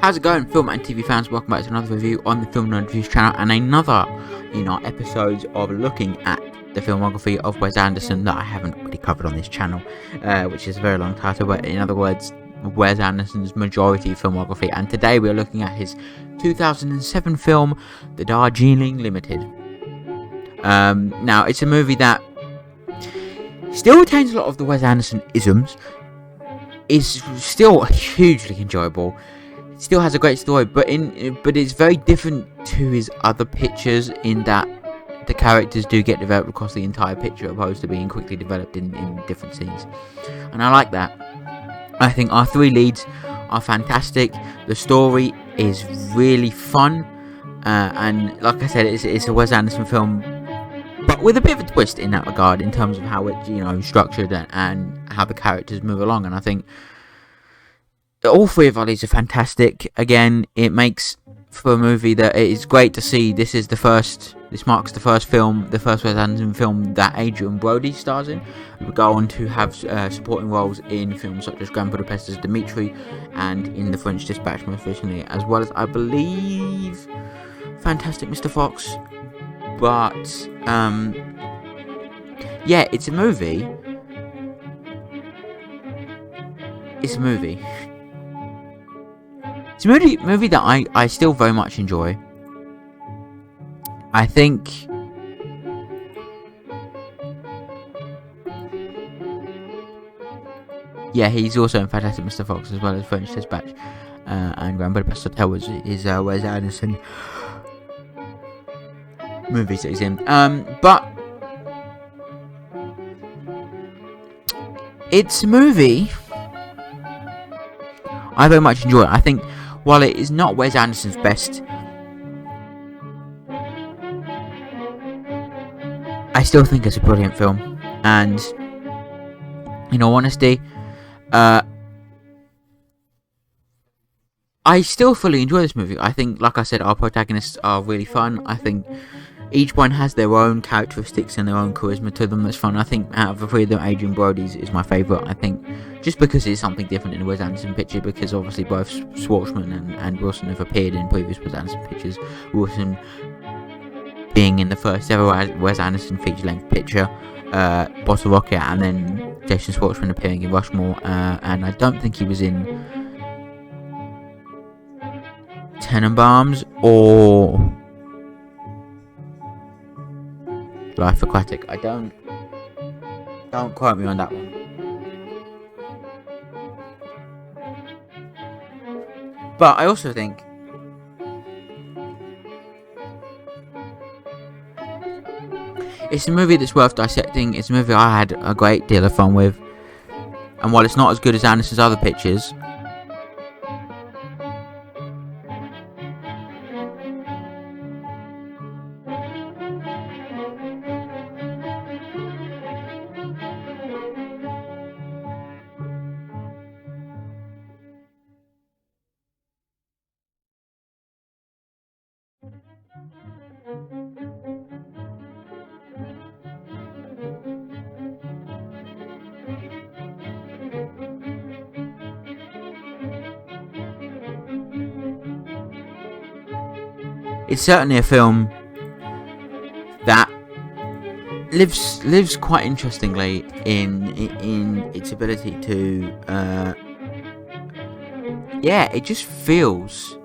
How's it going, film and TV fans? Welcome back to another review on the Film Nerd Reviews channel, and another in our episodes of looking at the filmography of Wes Anderson that I haven't really covered on this channel, which is a very long title, but in other words, Wes Anderson's majority filmography. And today we're looking at his 2007 film, The Darjeeling Limited. Now, it's a movie that still retains a lot of the Wes Anderson isms, is still hugely enjoyable. Still has a great story, but it's very different to his other pictures in that the characters do get developed across the entire picture, opposed to being quickly developed in different scenes. And I like that. I think our three leads are fantastic. The story is really fun, and like I said, it's a Wes Anderson film, but with a bit of a twist in that regard, in terms of how it's structured and how the characters move along. And I think all three of our leads are fantastic. Again, it makes for a movie that it is great to see. This marks the first Wes Anderson film that Adrian Brody stars in. We go on to have supporting roles in films such as Grand Budapest as Dimitri, and in The French Dispatch most recently, as well as, I believe, Fantastic Mr. Fox. But yeah, it's a movie. It's a movie that I still very much enjoy. I think he's also in Fantastic Mr. Fox, as well as French Dispatch and Grand Budapest Hotel, which is Wes Anderson movies that he's in. But it's a movie I very much enjoy. I think while it is not Wes Anderson's best, I still think it's a brilliant film. And in all honesty, I still fully enjoy this movie. I think, like I said, our protagonists are really fun. I think each one has their own characteristics and their own charisma to them that's fun. I think out of the three of them, Adrian Brody's is my favourite. I think just because it's something different in the Wes Anderson picture, because obviously both Schwartzman and Wilson have appeared in previous Wes Anderson pictures. Wilson being in the first ever Wes Anderson feature-length picture, Bottle Rocket, and then Jason Schwartzman appearing in Rushmore, and I don't think he was in Tenenbaums or Life Aquatic. I don't quote me on that one. But I also think it's a movie that's worth dissecting. It's a movie I had a great deal of fun with, and while it's not as good as Anderson's other pictures, it's certainly a film that lives quite interestingly in its ability to it just feels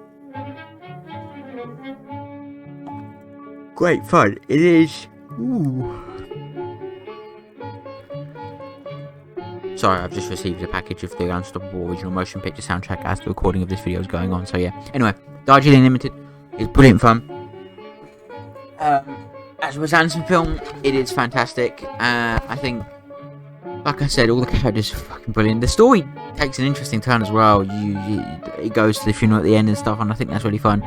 great fun. It is. Ooh. Sorry, I've just received a package of the Unstoppable Original Motion Picture soundtrack as the recording of this video is going on. So yeah. Anyway, Darjeeling Limited is brilliant fun. as a Wes Anderson film, it is fantastic. I think, like I said, all the characters are fucking brilliant. The story takes an interesting turn as well. It goes to the funeral at the end and stuff, and I think that's really fun.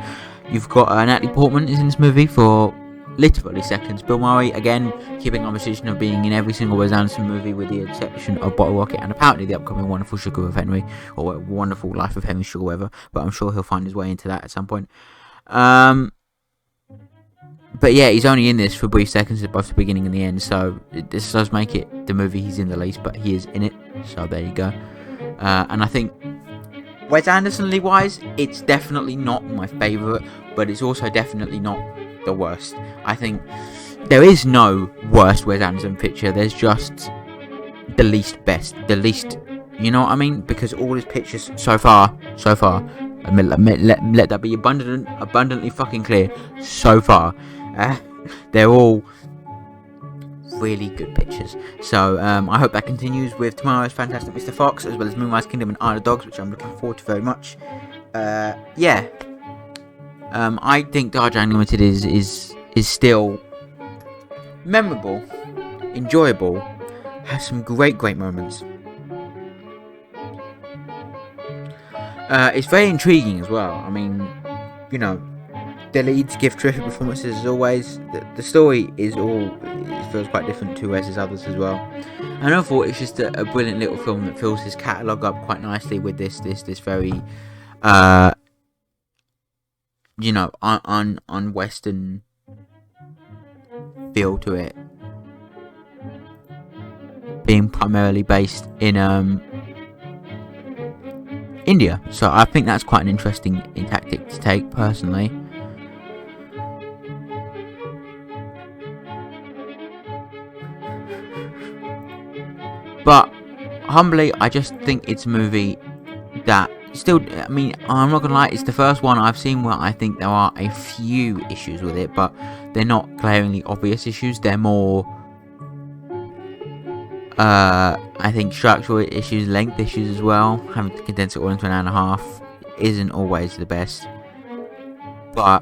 You've got Natalie Portman is in this movie for literally seconds. Bill Murray, again, keeping on the position of being in every single Wes Anderson movie with the exception of Bottle Rocket and apparently the upcoming Wonderful Sugar of Henry, or Wonderful Life of Henry Sugar, whatever, but I'm sure he'll find his way into that at some point. But yeah, he's only in this for brief seconds at both the beginning and the end, so this does make it the movie he's in the least, but he is in it, so there you go. And I think Wes Anderson-ly wise, it's definitely not my favourite, but it's also definitely not the worst. I think there is no worst Wes Anderson picture, there's just the least best, the least, you know what I mean? Because all his pictures so far, let that be abundantly fucking clear, so far, they're all really good pictures. So I hope that continues with tomorrow's Fantastic Mr. Fox, as well as Moonrise Kingdom and Isle of Dogs, which I'm looking forward to very much. I think Darjeeling Limited is still memorable, enjoyable, has some great moments. It's very intriguing as well. I mean, you know, the leads give terrific performances as always. The story it feels quite different to Wes's others as well. And I thought it's just a brilliant little film that fills his catalogue up quite nicely with this very, on Western feel to it, being primarily based in India. So I think that's quite an interesting tactic to take, personally. But humbly, I just think it's a movie that still, I mean, I'm not gonna lie, it's the first one I've seen where I think there are a few issues with it, but they're not glaringly obvious issues. They're more, I think, structural issues, length issues as well. Having to condense it all into an hour and a half isn't always the best, but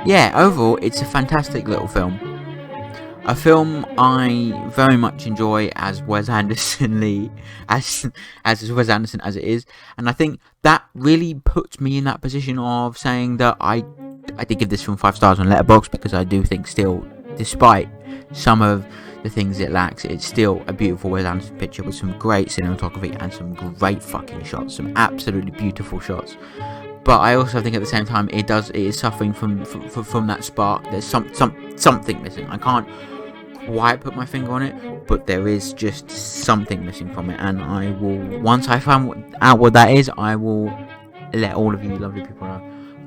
yeah, overall, it's a fantastic little film. A film I very much enjoy as Wes Anderson as Wes Anderson as it is, and I think that really puts me in that position of saying that I did give this film 5 stars on Letterboxd, because I do think still, despite some of the things it lacks, it's still a beautiful Wes Anderson picture with some great cinematography and some great fucking shots, some absolutely beautiful shots. But I also think at the same time it is suffering from that spark. There's something missing. I can't quite put my finger on it, but there is just something missing from it. And I will, once I find out what that is, I will let all of you lovely people know.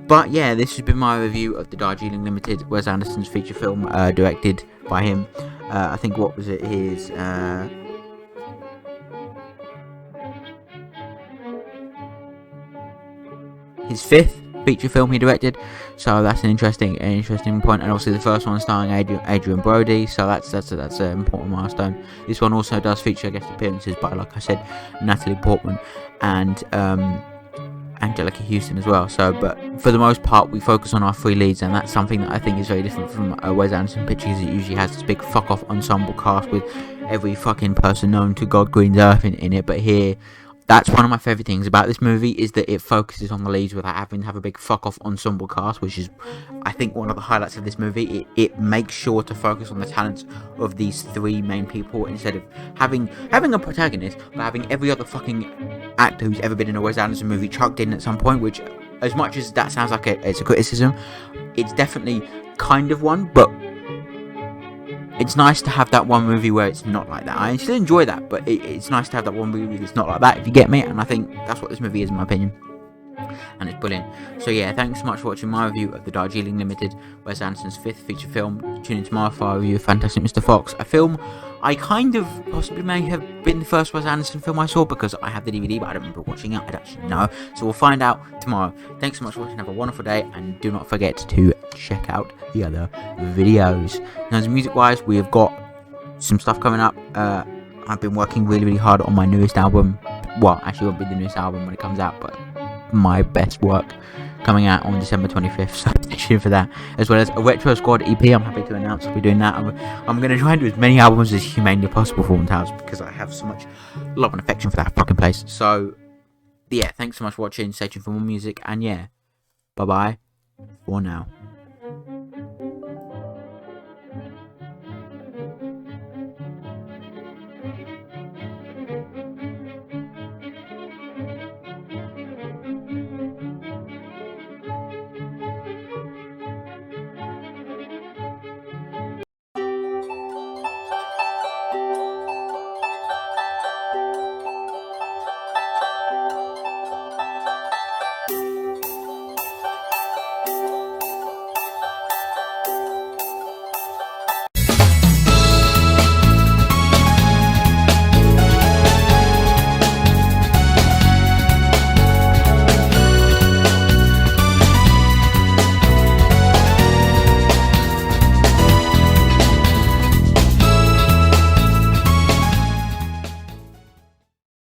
But yeah, this has been my review of the Darjeeling Limited, Wes Anderson's feature film, directed by him. I think, what was it? His 5th feature film he directed, so that's an interesting point. And obviously the first one starring Adrian Brody, so that's an important milestone. This one also does feature guest appearances by, like I said, Natalie Portman and Angelica Houston as well. So, but for the most part, we focus on our 3 leads, and that's something that I think is very different from a Wes Anderson picture, because it usually has this big fuck off ensemble cast with every fucking person known to God Green's Earth in it. But here, that's one of my favourite things about this movie, is that it focuses on the leads without having to have a big fuck off ensemble cast, which is, I think, one of the highlights of this movie. It makes sure to focus on the talents of these 3 main people, instead of having a protagonist, but having every other fucking actor who's ever been in a Wes Anderson movie chucked in at some point, which, as much as that sounds like it's a criticism, it's definitely kind of one, but it's nice to have that one movie where it's not like that. I still enjoy that, but it's nice to have that one movie that's not like that, if you get me, and I think that's what this movie is, in my opinion. and it's brilliant. So yeah, thanks so much for watching my review of the Darjeeling Limited, Wes Anderson's 5th feature film. Tune in tomorrow for our review of Fantastic Mr. Fox, a film I kind of possibly may have been the first Wes Anderson film I saw, because I have the DVD, but I don't remember watching it. I don't actually know. So we'll find out tomorrow. Thanks so much for watching. Have a wonderful day, and do not forget to check out the other videos. Now, music-wise, we have got some stuff coming up. I've been working really hard on my newest album. Well, actually, it won't be the newest album when it comes out, but my best work coming out on December 25th, so stay tuned for that, as well as a Retro Squad EP. I'm happy to announce I'll be doing that. I'm going to try and do as many albums as humanely possible for Haunted House, because I have so much love and affection for that fucking place. So yeah, thanks so much for watching. Stay tuned for more music, and yeah, bye bye for now.